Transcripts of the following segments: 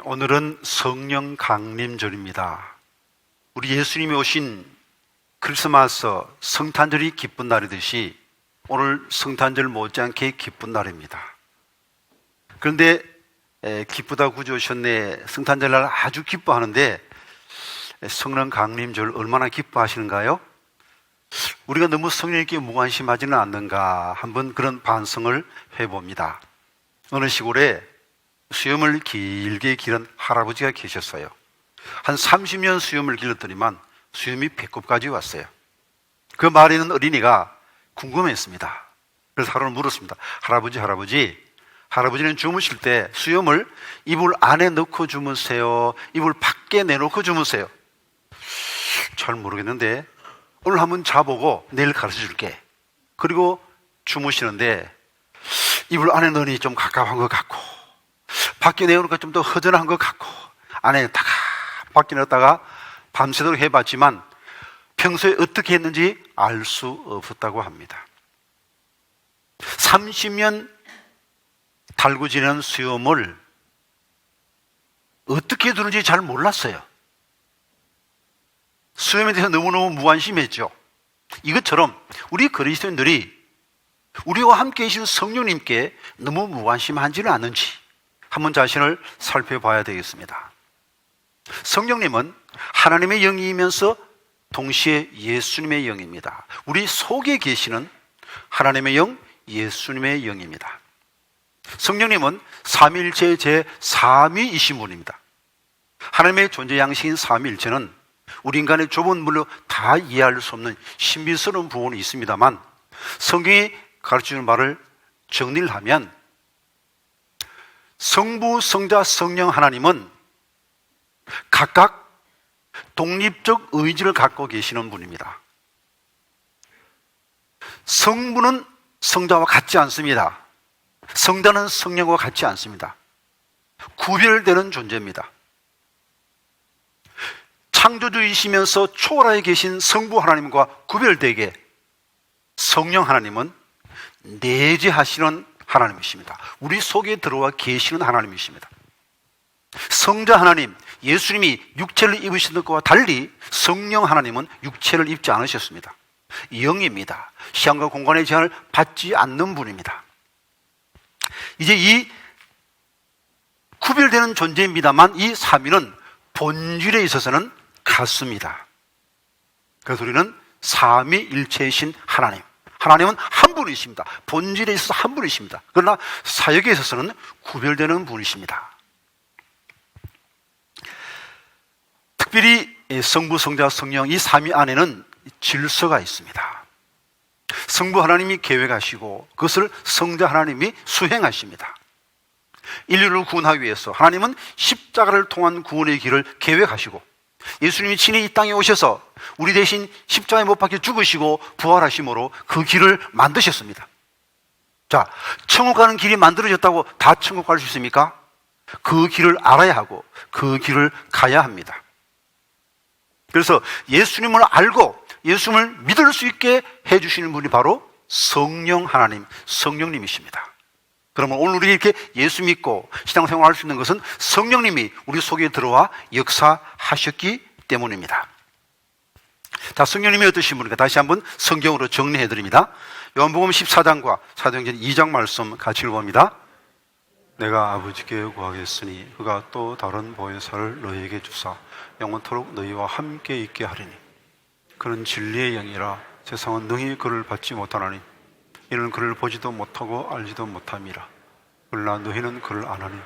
오늘은 성령 강림절입니다. 우리 예수님이 오신 크리스마스 성탄절이 기쁜 날이듯이 오늘 성탄절 못지않게 기쁜 날입니다. 그런데 기쁘다 구주 오셨네, 성탄절날 아주 기뻐하는데 성령 강림절 얼마나 기뻐하시는가요? 우리가 너무 성령님께 무관심하지는 않는가 한번 그런 반성을 해봅니다. 어느 시골에 수염을 길게 기른 할아버지가 계셨어요. 한 30년 수염을 길렀더니만 수염이 배꼽까지 왔어요. 그 말에 있는 어린이가 궁금했습니다. 그래서 하루는 물었습니다. 할아버지는 주무실 때 수염을 이불 안에 넣고 주무세요? 이불 밖에 내놓고 주무세요? 잘 모르겠는데 오늘 한번 자보고 내일 가르쳐 줄게. 그리고 주무시는데 이불 안에 넣으니 좀 가까운 것 같고 밖에 내놓으니까 좀 더 허전한 것 같고 안에다가 밖에 넣었다가 밤새도록 해봤지만 평소에 어떻게 했는지 알 수 없었다고 합니다. 30년 달고 지낸 수염을 어떻게 두는지 잘 몰랐어요. 수염에 대해서 너무너무 무관심했죠. 이것처럼 우리 그리스도인들이 우리와 함께 계신 성령님께 너무 무관심한지는 않은지 한번 자신을 살펴봐야 되겠습니다. 성령님은 하나님의 영이면서 동시에 예수님의 영입니다. 우리 속에 계시는 하나님의 영, 예수님의 영입니다. 성령님은 삼위일체 제3위이신 분입니다. 하나님의 존재 양식인 삼위일체는 우리 인간의 좁은 물로 다 이해할 수 없는 신비스러운 부분이 있습니다만 성경이 가르치는 말을 정리를 하면 성부, 성자, 성령 하나님은 각각 독립적 의지를 갖고 계시는 분입니다. 성부는 성자와 같지 않습니다. 성자는 성령과 같지 않습니다. 구별되는 존재입니다. 창조주이시면서 초월하에 계신 성부 하나님과 구별되게 성령 하나님은 내재하시는 하나님이십니다. 우리 속에 들어와 계시는 하나님이십니다. 성자 하나님, 예수님이 육체를 입으신 것과 달리 성령 하나님은 육체를 입지 않으셨습니다. 영입니다. 시간과 공간의 제한을 받지 않는 분입니다. 이제 이 구별되는 존재입니다만 이 삼위는 본질에 있어서는 같습니다. 그래서 우리는 삼위일체이신 하나님은 한 분이십니다. 본질에 있어서 한 분이십니다. 그러나 사역에 있어서는 구별되는 분이십니다. 특별히 성부, 성자, 성령 이 삼위 안에는 질서가 있습니다. 성부 하나님이 계획하시고 그것을 성자 하나님이 수행하십니다. 인류를 구원하기 위해서 하나님은 십자가를 통한 구원의 길을 계획하시고 예수님이 친히 이 땅에 오셔서 우리 대신 십자가에 못 박혀 죽으시고 부활하심으로 그 길을 만드셨습니다. 자, 천국 가는 길이 만들어졌다고 다 천국 갈 수 있습니까? 그 길을 알아야 하고 그 길을 가야 합니다. 그래서 예수님을 알고 예수님을 믿을 수 있게 해주시는 분이 바로 성령 하나님, 성령님이십니다. 그러면 오늘 우리 이렇게 예수 믿고 신앙생활할 수 있는 것은 성령님이 우리 속에 들어와 역사하셨기 때문입니다. 자, 성령님이 어떠신 분인가 다시 한번 성경으로 정리해 드립니다. 요한복음 14장과 사도행전 2장 말씀 같이 읽어봅니다. 내가 아버지께 구하겠으니 그가 또 다른 보혜사를 너희에게 주사 영원토록 너희와 함께 있게 하리니 그는 진리의 영이라 세상은 능히 그를 받지 못하나니 이는 그를 보지도 못하고 알지도 못함이라. 그러나 너희는 그를 아나니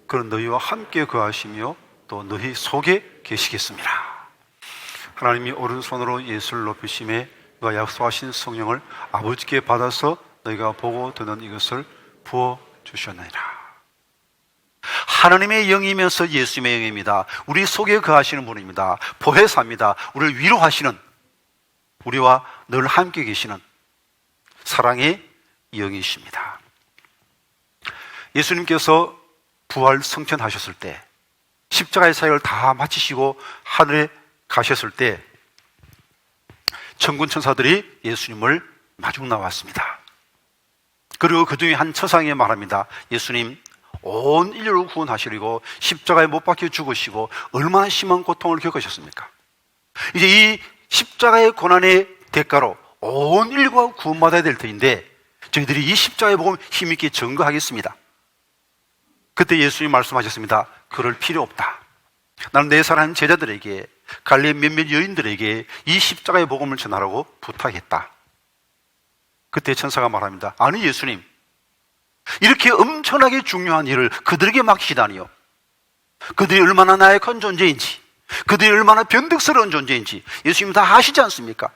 그는 너희와 함께 거하시며 또 너희 속에 계시겠습니다. 하나님이 오른손으로 예수를 높이심에 그가 약속하신 성령을 아버지께 받아서 너희가 보고 듣는 이것을 부어주셨느니라. 하나님의 영이면서 예수님의 영입니다. 우리 속에 거하시는 분입니다. 보혜사입니다. 우리를 위로하시는, 우리와 늘 함께 계시는 사랑의 영이십니다. 예수님께서 부활 승천하셨을 때 십자가의 사역을 다 마치시고 하늘에 가셨을 때 천군 천사들이 예수님을 마중 나왔습니다. 그리고 그 중에 한 천사에게 말합니다. 예수님, 온 인류를 구원하시려고 십자가에 못 박혀 죽으시고 얼마나 심한 고통을 겪으셨습니까? 이제 이 십자가의 고난의 대가로 온 인류가 구원받아야 될 터인데 저희들이 이 십자가의 복음 힘있게 전거하겠습니다. 그때 예수님이 말씀하셨습니다. 그럴 필요 없다. 나는 내 사랑하는 제자들에게, 갈릴리 몇몇 여인들에게 이 십자가의 복음을 전하라고 부탁했다. 그때 천사가 말합니다. 아니 예수님, 이렇게 엄청나게 중요한 일을 그들에게 맡기시다니요. 그들이 얼마나 나약한 존재인지, 그들이 얼마나 변덕스러운 존재인지 예수님은 다 아시지 않습니까?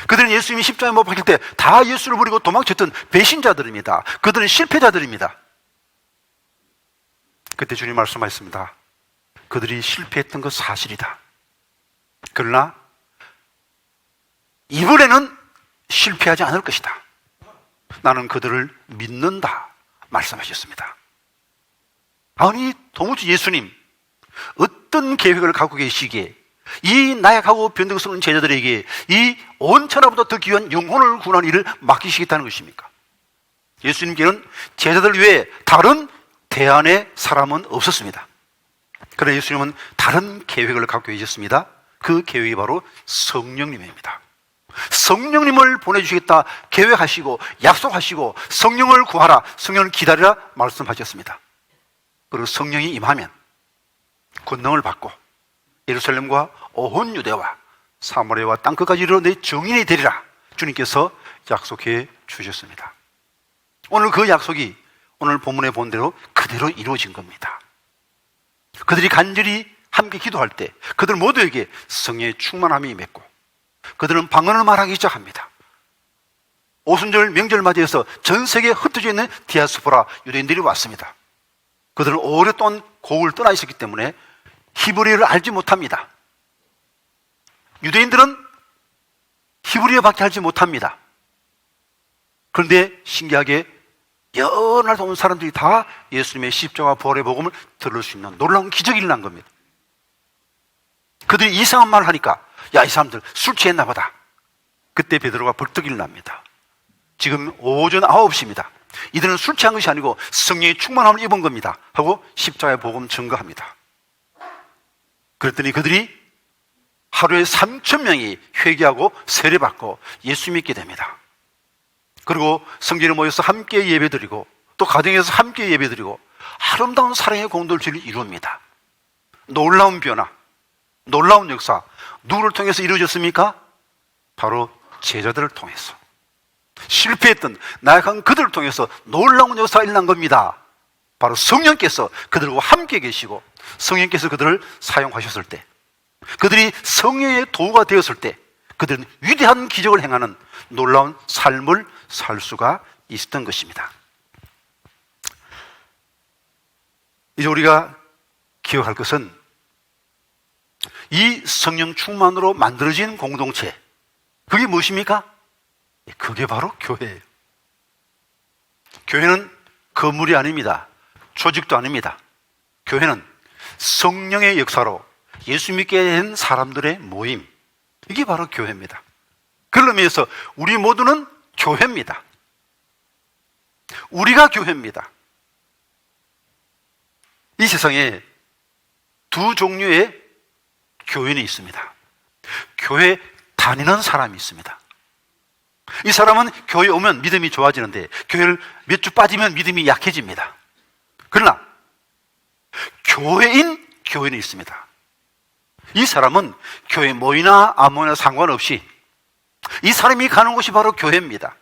그들은 예수님이 십자가에 못 박힐 때 다 예수를 버리고 도망쳤던 배신자들입니다. 그들은 실패자들입니다. 그때 주님 말씀하셨습니다. 그들이 실패했던 것 사실이다. 그러나 이번에는 실패하지 않을 것이다. 나는 그들을 믿는다 말씀하셨습니다. 아니 도무지 예수님 어떤 계획을 갖고 계시기에 이 나약하고 변덕스러운 제자들에게 이 온 천하보다 더 귀한 영혼을 구원한 일을 맡기시겠다는 것입니까? 예수님께는 제자들 외에 다른 대안의 사람은 없었습니다. 그러나 예수님은 다른 계획을 갖고 계셨습니다. 그 계획이 바로 성령님입니다. 성령님을 보내주시겠다 계획하시고 약속하시고 성령을 구하라, 성령을 기다리라 말씀하셨습니다. 그리고 성령이 임하면 권능을 받고 예루살렘과 온 유대와 사마리아와 땅끝까지 이르러 내 증인이 되리라 주님께서 약속해 주셨습니다. 오늘 그 약속이 오늘 본문에 본 대로 그대로 이루어진 겁니다. 그들이 간절히 함께 기도할 때 그들 모두에게 성령의 충만함이 임했고 그들은 방언을 말하기 시작합니다. 오순절 명절 맞이해서 전 세계에 흩어져 있는 디아스포라 유대인들이 왔습니다. 그들은 오랫동안 고국을 떠나 있었기 때문에 히브리어를 알지 못합니다. 유대인들은 히브리어밖에 알지 못합니다. 그런데 신기하게 여러 나라에서 온 사람들이 다 예수님의 십자가 부활의 복음을 들을 수 있는 놀라운 기적이 일어난 겁니다. 그들이 이상한 말을 하니까 야, 이 사람들 술 취했나 보다. 그때 베드로가 벌떡 일어납니다. 지금 오전 9시입니다. 이들은 술 취한 것이 아니고 성령의 충만함을 입은 겁니다 하고 십자가의 복음 증거합니다. 그랬더니 그들이 하루에 3,000명이 회개하고 세례받고 예수 믿게 됩니다. 그리고 성전에 모여서 함께 예배드리고 또 가정에서 함께 예배드리고 아름다운 사랑의 공동체를 이룹니다. 놀라운 변화, 놀라운 역사 누구를 통해서 이루어졌습니까? 바로 제자들을 통해서, 실패했던 나약한 그들을 통해서 놀라운 역사가 일어난 겁니다. 바로 성령께서 그들과 함께 계시고 성령께서 그들을 사용하셨을 때, 그들이 성령의 도구가 되었을 때 그들은 위대한 기적을 행하는 놀라운 삶을 살 수가 있었던 것입니다. 이제 우리가 기억할 것은 이 성령 충만으로 만들어진 공동체, 그게 무엇입니까? 그게 바로 교회예요. 교회는 건물이 아닙니다. 조직도 아닙니다. 교회는 성령의 역사로 예수 믿게 된 사람들의 모임, 이게 바로 교회입니다. 그런 의미에서 우리 모두는 교회입니다. 우리가 교회입니다. 이 세상에 두 종류의 교인이 있습니다. 교회 다니는 사람이 있습니다. 이 사람은 교회 오면 믿음이 좋아지는데 교회를 몇 주 빠지면 믿음이 약해집니다. 그러나 교인이 있습니다. 이 사람은 교회 모이나 안 모이나 상관없이 이 사람이 가는 곳이 바로 교회입니다.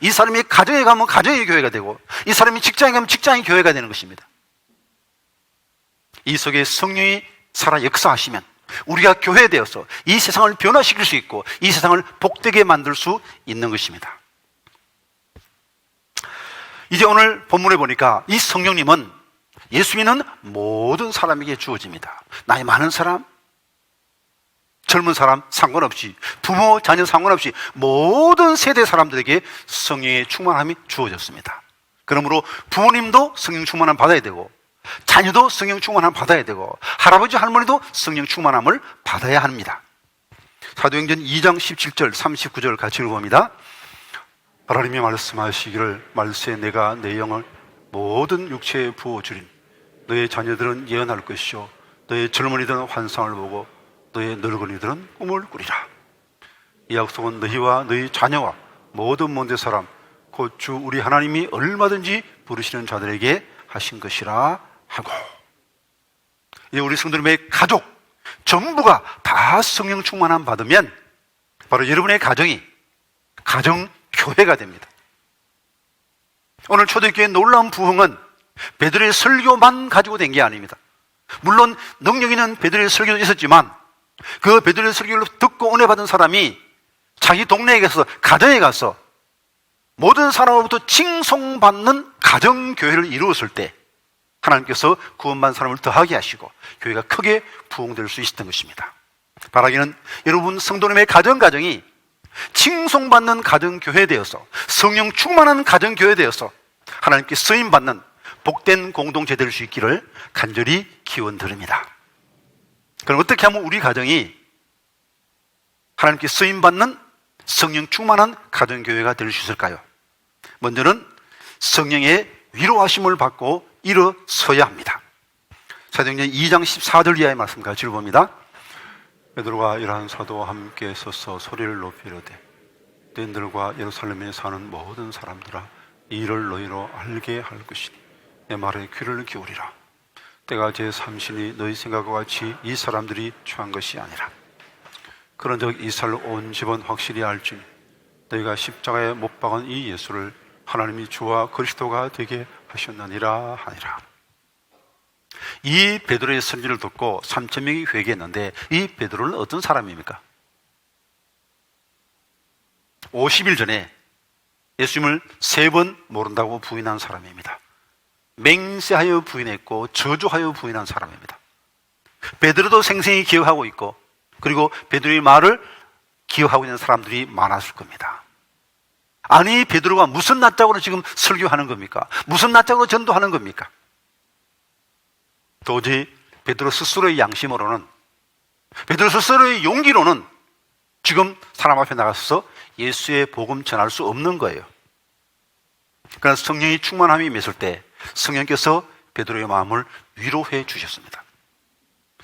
이 사람이 가정에 가면 가정의 교회가 되고 이 사람이 직장에 가면 직장의 교회가 되는 것입니다. 이 속에 성령이 살아 역사하시면 우리가 교회되어서 이 세상을 변화시킬 수 있고 이 세상을 복되게 만들 수 있는 것입니다. 이제 오늘 본문에 보니까 이 성령님은 예수 믿는 모든 사람에게 주어집니다. 나이 많은 사람, 젊은 사람 상관없이, 부모, 자녀 상관없이 모든 세대 사람들에게 성령의 충만함이 주어졌습니다. 그러므로 부모님도 성령 충만함 받아야 되고 자녀도 성령 충만함 받아야 되고 할아버지 할머니도 성령 충만함을 받아야 합니다. 사도행전 2장 17절 39절 같이 읽어봅니다. 하나님이 말씀하시기를 말세 내가 내 영을 모든 육체에 부어주린 너의 자녀들은 예언할 것이요 너의 젊은이들은 환상을 보고 너의 늙은이들은 꿈을 꾸리라. 이 약속은 너희와 너희 자녀와 모든 먼데 사람 곧 주 우리 하나님이 얼마든지 부르시는 자들에게 하신 것이라 하고, 이제 우리 성도님의 가족 전부가 다 성령 충만함 받으면 바로 여러분의 가정이 가정교회가 됩니다. 오늘 초대교회의 놀라운 부흥은 베드로의 설교만 가지고 된 게 아닙니다. 물론 능력 있는 베드로의 설교도 있었지만 그 베드로의 설교를 듣고 은혜 받은 사람이 자기 동네에 가서 가정에 가서 모든 사람으로부터 칭송받는 가정교회를 이루었을 때 하나님께서 구원받은 사람을 더하게 하시고 교회가 크게 부흥될 수 있었던 것입니다. 바라기는 여러분 성도님의 가정이 칭송받는 가정교회 되어서 성령 충만한 가정교회 되어서 하나님께 쓰임받는 복된 공동체 될 수 있기를 간절히 기원드립니다. 그럼 어떻게 하면 우리 가정이 하나님께 쓰임받는 성령 충만한 가정교회가 될 수 있을까요? 먼저는 성령의 위로하심을 받고 일어서야 합니다. 사도행전 2장 14절 이하의 말씀 같이 읽어봅니다. 베드로가 열한 사도와 함께 서서 소리를 높이려되 너희들과 예루살렘에 사는 모든 사람들아 이 일을 너희로 알게 할 것이니 내 말에 귀를 기울이라. 때가 제3신이 너희 생각과 같이 이 사람들이 취한 것이 아니라 그런즉 이스라엘 온 집은 확실히 알지니 너희가 십자가에 못 박은 이 예수를 하나님이 주와 그리스도가 되게 하셨느니라 하니라. 이 베드로의 선지를 듣고 3,000명이 회개했는데 이 베드로는 어떤 사람입니까? 50일 전에 예수님을 3번 모른다고 부인한 사람입니다. 맹세하여 부인했고 저주하여 부인한 사람입니다. 베드로도 생생히 기억하고 있고 그리고 베드로의 말을 기억하고 있는 사람들이 많았을 겁니다. 아니 베드로가 무슨 낯짝으로 지금 설교하는 겁니까? 무슨 낯짝으로 전도하는 겁니까? 도저히 베드로 스스로의 양심으로는, 베드로 스스로의 용기로는 지금 사람 앞에 나가서 예수의 복음 전할 수 없는 거예요. 그러나 성령이 충만함이 임했을 때 성령께서 베드로의 마음을 위로해 주셨습니다.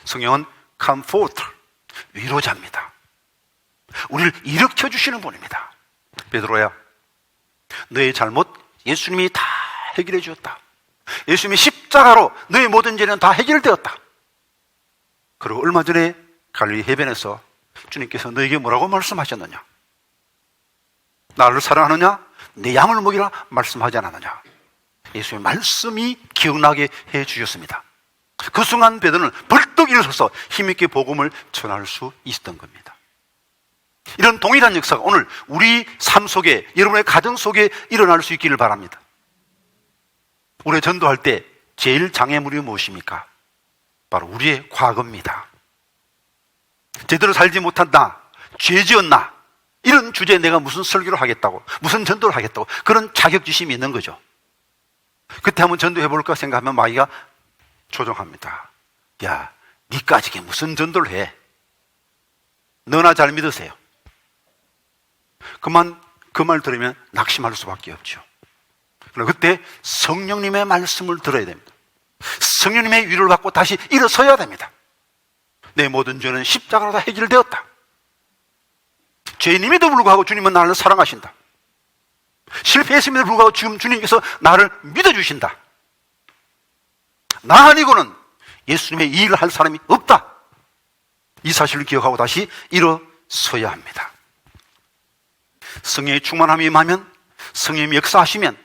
성령은 comforter, 위로자입니다. 우리를 일으켜 주시는 분입니다. 베드로야, 너의 잘못 예수님이 다 해결해 주었다. 예수님이 십자가로 너의 모든 죄는 다 해결되었다. 그리고 얼마 전에 갈릴리 해변에서 주님께서 너에게 뭐라고 말씀하셨느냐? 나를 사랑하느냐? 내 양을 먹이라 말씀하지 않았느냐? 예수님의 말씀이 기억나게 해 주셨습니다. 그 순간 베드로는 벌떡 일어서서 힘있게 복음을 전할 수 있었던 겁니다. 이런 동일한 역사가 오늘 우리 삶 속에, 여러분의 가정 속에 일어날 수 있기를 바랍니다. 우리 전도할 때 제일 장애물이 무엇입니까? 바로 우리의 과거입니다. 제대로 살지 못한 나, 죄 지었나, 이런 주제에 내가 무슨 설교를 하겠다고, 무슨 전도를 하겠다고, 그런 자격지심이 있는 거죠. 그때 한번 전도해볼까 생각하면 마귀가 조종합니다. 야, 니까지게 무슨 전도를 해? 너나 잘 믿으세요. 그 말 들으면 낙심할 수밖에 없죠. 그리고 그때 성령님의 말씀을 들어야 됩니다. 성령님의 위로를 받고 다시 일어서야 됩니다. 내 모든 죄는 십자가로 다 해결되었다. 죄인임에도 불구하고 주님은 나를 사랑하신다. 실패했음에도 불구하고 지금 주님께서 나를 믿어주신다. 나 아니고는 예수님의 이 일을 할 사람이 없다. 이 사실을 기억하고 다시 일어서야 합니다. 성령의 충만함이 임하면, 성령님이 역사하시면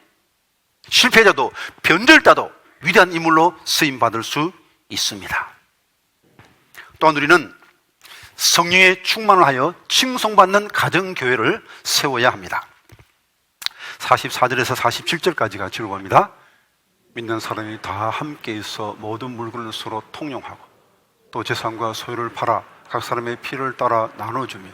실패자도 변절자도 위대한 인물로 쓰임받을 수 있습니다. 또한 우리는 성령의 충만을 하여 칭송받는 가정교회를 세워야 합니다. 44절에서 47절까지 같이 읽어봅니다. 믿는 사람이 다 함께 있어 모든 물건을 서로 통용하고 또 재산과 소유를 팔아 각 사람의 필요를 따라 나눠주며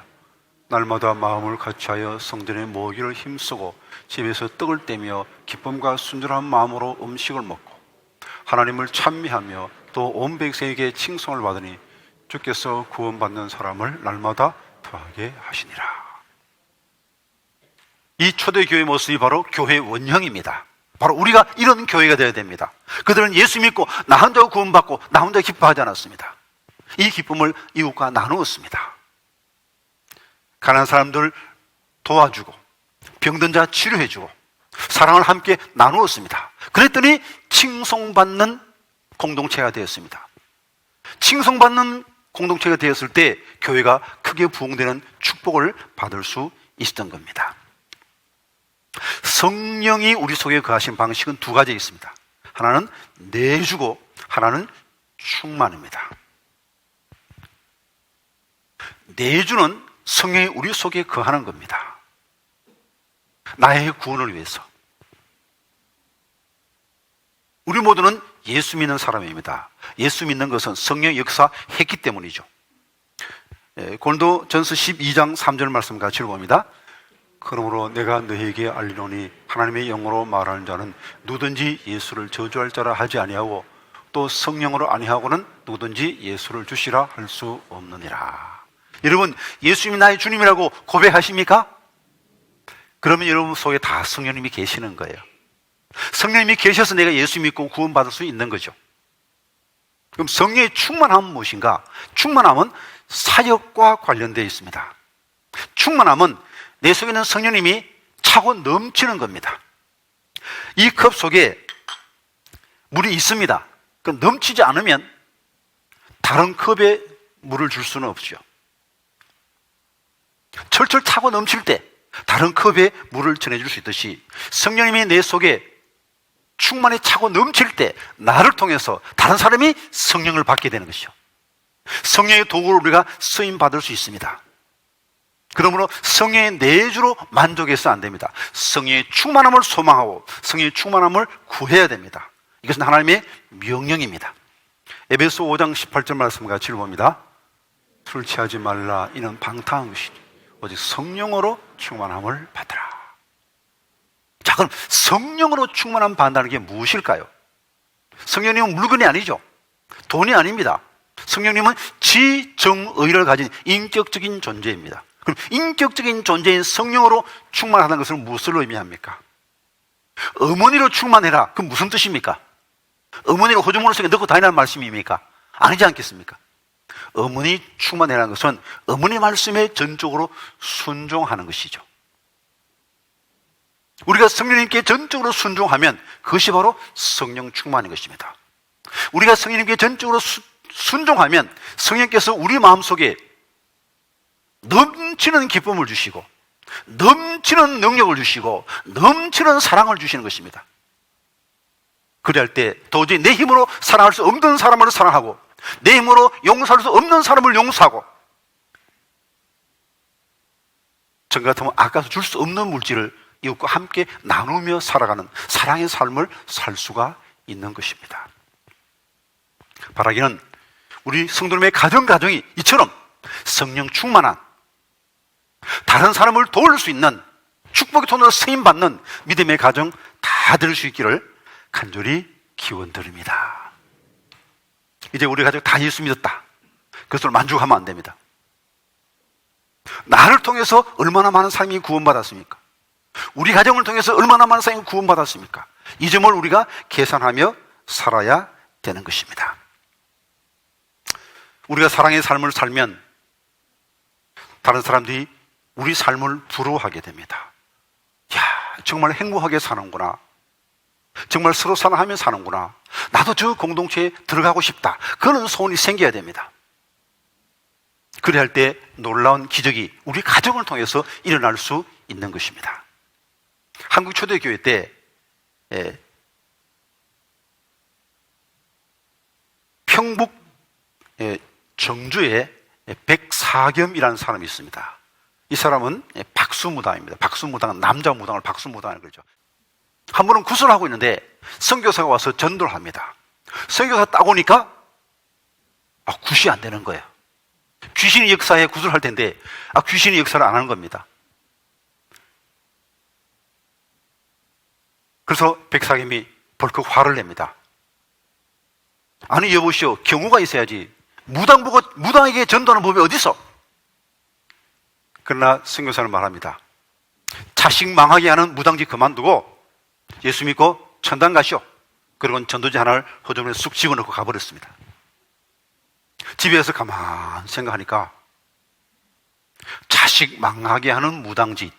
날마다 마음을 같이하여 성전에 모이기를 힘쓰고 집에서 떡을 떼며 기쁨과 순전한 마음으로 음식을 먹고 하나님을 찬미하며 또 온 백성에게 칭송을 받으니 주께서 구원받는 사람을 날마다 더하게 하시니라. 이 초대교회 모습이 바로 교회 원형입니다. 바로 우리가 이런 교회가 되어야 됩니다. 그들은 예수 믿고 나 혼자 구원받고 나 혼자 기뻐하지 않았습니다. 이 기쁨을 이웃과 나누었습니다. 가난한 사람들 도와주고 병든 자 치료해주고 사랑을 함께 나누었습니다. 그랬더니 칭송받는 공동체가 되었습니다. 칭송받는 공동체가 되었을 때 교회가 크게 부흥되는 축복을 받을 수 있었던 겁니다. 성령이 우리 속에 거하신 방식은 두 가지 있습니다. 하나는 내주고 하나는 충만입니다. 내주는 성령이 우리 속에 거하는 겁니다. 나의 구원을 위해서. 우리 모두는 예수 믿는 사람입니다. 예수 믿는 것은 성령의 역사했기 때문이죠. 고린도전서 12장 3절 말씀 같이 읽어봅니다. 그러므로 내가 너희에게 알리노니 하나님의 영으로 말하는 자는 누구든지 예수를 저주할 자라 하지 아니하고 또 성령으로 아니하고는 누구든지 예수를 주시라 할 수 없느니라. 여러분, 예수님이 나의 주님이라고 고백하십니까? 그러면 여러분 속에 다 성령님이 계시는 거예요. 성령님이 계셔서 내가 예수 믿고 구원받을 수 있는 거죠. 그럼 성령의 충만함은 무엇인가? 충만함은 사역과 관련되어 있습니다. 충만함은 내 속에 있는 성령님이 차고 넘치는 겁니다. 이 컵 속에 물이 있습니다. 그럼 넘치지 않으면 다른 컵에 물을 줄 수는 없죠. 철철 차고 넘칠 때 다른 컵에 물을 전해줄 수 있듯이 성령님이 내 속에 충만히 차고 넘칠 때 나를 통해서 다른 사람이 성령을 받게 되는 것이죠. 성령의 도구를 우리가 쓰임 받을 수 있습니다. 그러므로 성령의 내주로 만족해서 안 됩니다. 성령의 충만함을 소망하고 성령의 충만함을 구해야 됩니다. 이것은 하나님의 명령입니다. 에베소 5장 18절 말씀 같이 읽어봅니다. 술 취하지 말라. 이는 방탕한 것이니 오직 성령으로 충만함을 받으라. 자, 그럼 성령으로 충만함 받는다는 게 무엇일까요? 성령님은 물건이 아니죠. 돈이 아닙니다. 성령님은 지정의를 가진 인격적인 존재입니다. 그럼 인격적인 존재인 성령으로 충만하다는 것은 무엇을 의미합니까? 어머니로 충만해라. 그럼 무슨 뜻입니까? 어머니로 호주머니 속에 넣고 다니라는 말씀입니까? 아니지 않겠습니까? 어머니 충만해라는 것은 어머니 말씀에 전적으로 순종하는 것이죠. 우리가 성령님께 전적으로 순종하면 그것이 바로 성령 충만인 것입니다. 우리가 성령님께 전적으로 순종하면 성령께서 우리 마음속에 넘치는 기쁨을 주시고 넘치는 능력을 주시고 넘치는 사랑을 주시는 것입니다. 그럴 때 도저히 내 힘으로 사랑할 수 없는 사람을 사랑하고 내 힘으로 용서할 수 없는 사람을 용서하고 전 같으면 아까서 줄 수 없는 물질을 이웃과 함께 나누며 살아가는 사랑의 삶을 살 수가 있는 것입니다. 바라기는 우리 성도님의 가정이 이처럼 성령 충만한 다른 사람을 도울 수 있는 축복의 통로로 쓰임받는 믿음의 가정 다 될 수 있기를 간절히 기원드립니다. 이제 우리 가족 다 예수 믿었다. 그것으로 만족하면 안 됩니다. 나를 통해서 얼마나 많은 사람이 구원받았습니까? 우리 가정을 통해서 얼마나 많은 사람이 구원받았습니까? 이 점을 우리가 계산하며 살아야 되는 것입니다. 우리가 사랑의 삶을 살면 다른 사람들이 우리 삶을 부러워하게 됩니다. 야, 정말 행복하게 사는구나. 정말 서로 사랑하며 사는구나. 나도 저 공동체에 들어가고 싶다. 그런 소원이 생겨야 됩니다. 그래야 할 때 놀라운 기적이 우리 가정을 통해서 일어날 수 있는 것입니다. 한국 초대교회 때 평북 정주에 백사겸이라는 사람이 있습니다. 이 사람은 박수무당입니다. 박수무당은 남자 무당을 박수무당을 그러죠. 한 번은 구슬을 하고 있는데 선교사가 와서 전도를 합니다. 선교사 딱 오니까 굿이 안 되는 거예요. 귀신이 역사에 구슬을 할 텐데 귀신이 역사를 안 하는 겁니다. 그래서 백사겸이 벌컥 화를 냅니다. 아니 여보시오, 경우가 있어야지. 무당 보고 무당에게 전도하는 법이 어디 있어? 그러나 선교사는 말합니다. 자식 망하게 하는 무당집 그만두고 예수 믿고 천당 가시오. 그리고 전도지 하나를 호주머니에 쑥 집어넣고 가버렸습니다. 집에서 가만 생각하니까 자식 망하게 하는 무당짓,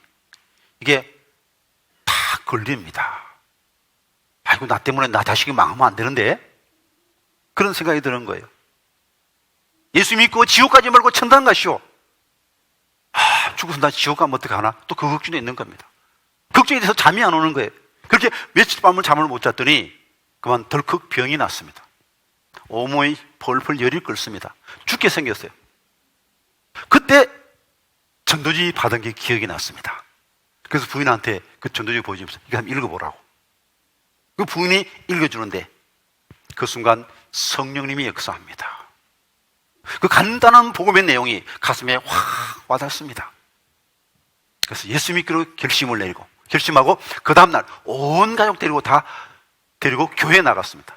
이게 다 걸립니다. 아이고, 나 때문에 나 자식이 망하면 안 되는데? 그런 생각이 드는 거예요. 예수 믿고 지옥까지 말고 천당 가시오. 죽어서 나 지옥 가면 어떡하나? 또 그 걱정이 있는 겁니다. 걱정이 돼서 잠이 안 오는 거예요. 그렇게 며칠 밤을 잠을 못 잤더니 그만 덜컥 병이 났습니다. 온몸이 펄펄 열이 끓습니다. 죽게 생겼어요. 그때 전도지 받은 게 기억이 났습니다. 그래서 부인한테 그 전도지 보여주면서 이거 한번 읽어보라고. 그 부인이 읽어주는데 그 순간 성령님이 역사합니다. 그 간단한 복음의 내용이 가슴에 확 와닿습니다. 그래서 예수 믿기로 결심하고 그 다음날 온 가족 데리고 교회에 나갔습니다.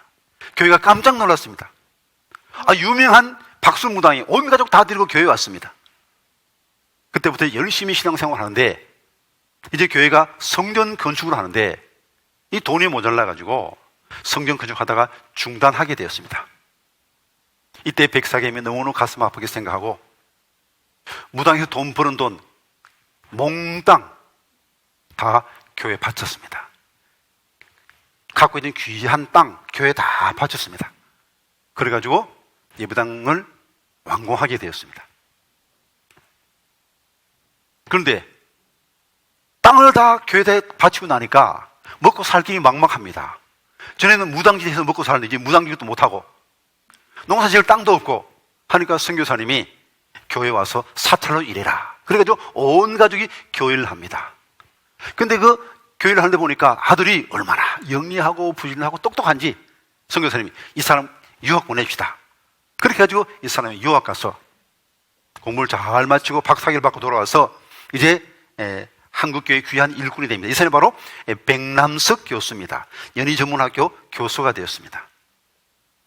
교회가 깜짝 놀랐습니다. 유명한 박수무당이 온 가족 다 데리고 교회에 왔습니다. 그때부터 열심히 신앙생활을 하는데 이제 교회가 성전 건축을 하는데 이 돈이 모자라가지고 성전 건축하다가 중단하게 되었습니다. 이때 백사개미 너무너무 가슴 아프게 생각하고 무당에서 돈 버는 돈 몽땅 다 교회에 바쳤습니다. 갖고 있는 귀한 땅 교회에 다 바쳤습니다. 그래가지고 예배당을 완공하게 되었습니다. 그런데 땅을 다 교회에 바치고 나니까 먹고 살 길이 막막합니다. 전에는 무당지에서 먹고 살았는데 이제 무당지도 못하고 농사 지을 땅도 없고 하니까 선교사님이 교회에 와서 사찰로 일해라. 그래가지고 온 가족이 교회를 합니다. 근데 그 교회를 하는데 보니까 아들이 얼마나 영리하고 부지런하고 똑똑한지 선교사님이 이 사람 유학 보냅시다. 그렇게 해가지고 이 사람이 유학 가서 공부를 잘 마치고 박사학위를 받고 돌아와서 이제 한국교회 귀한 일꾼이 됩니다. 이 사람이 바로 백남석 교수입니다. 연희전문학교 교수가 되었습니다.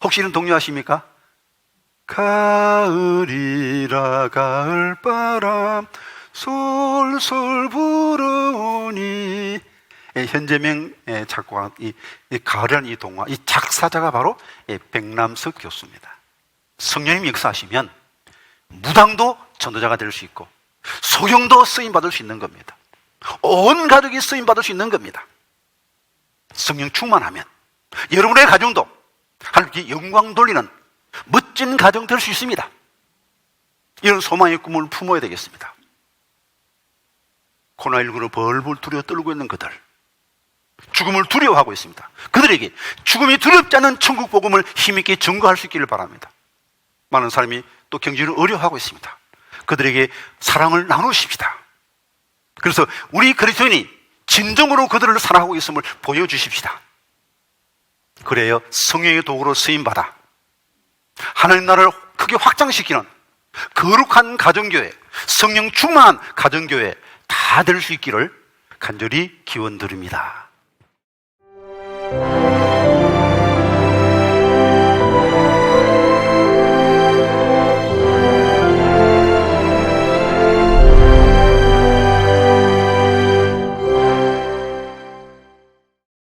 혹시 이런 동료 아십니까? 가을이라 가을바람 솔솔 불어오니, 현재명 작곡한 이 가을이라는 이 동화, 이 작사자가 바로 백남석 교수입니다. 성령님 역사하시면 무당도 전도자가 될 수 있고 소경도 쓰임받을 수 있는 겁니다. 온 가족이 쓰임받을 수 있는 겁니다. 성령 충만하면 여러분의 가정도 하나님께 영광 돌리는 멋진 가정 될 수 있습니다. 이런 소망의 꿈을 품어야 되겠습니다. 코로나19로 벌벌 두려워 떨고 있는 그들, 죽음을 두려워하고 있습니다. 그들에게 죽음이 두렵지 않은 천국 복음을 힘있게 증거할 수 있기를 바랍니다. 많은 사람이 또 경제를 어려워하고 있습니다. 그들에게 사랑을 나누십시다. 그래서 우리 그리스도인이 진정으로 그들을 사랑하고 있음을 보여주십시다. 그래야 성령의 도구로 쓰임받아 하나님 나라를 크게 확장시키는 거룩한 가정교회, 성령 충만한 가정교회 다 될 수 있기를 간절히 기원드립니다.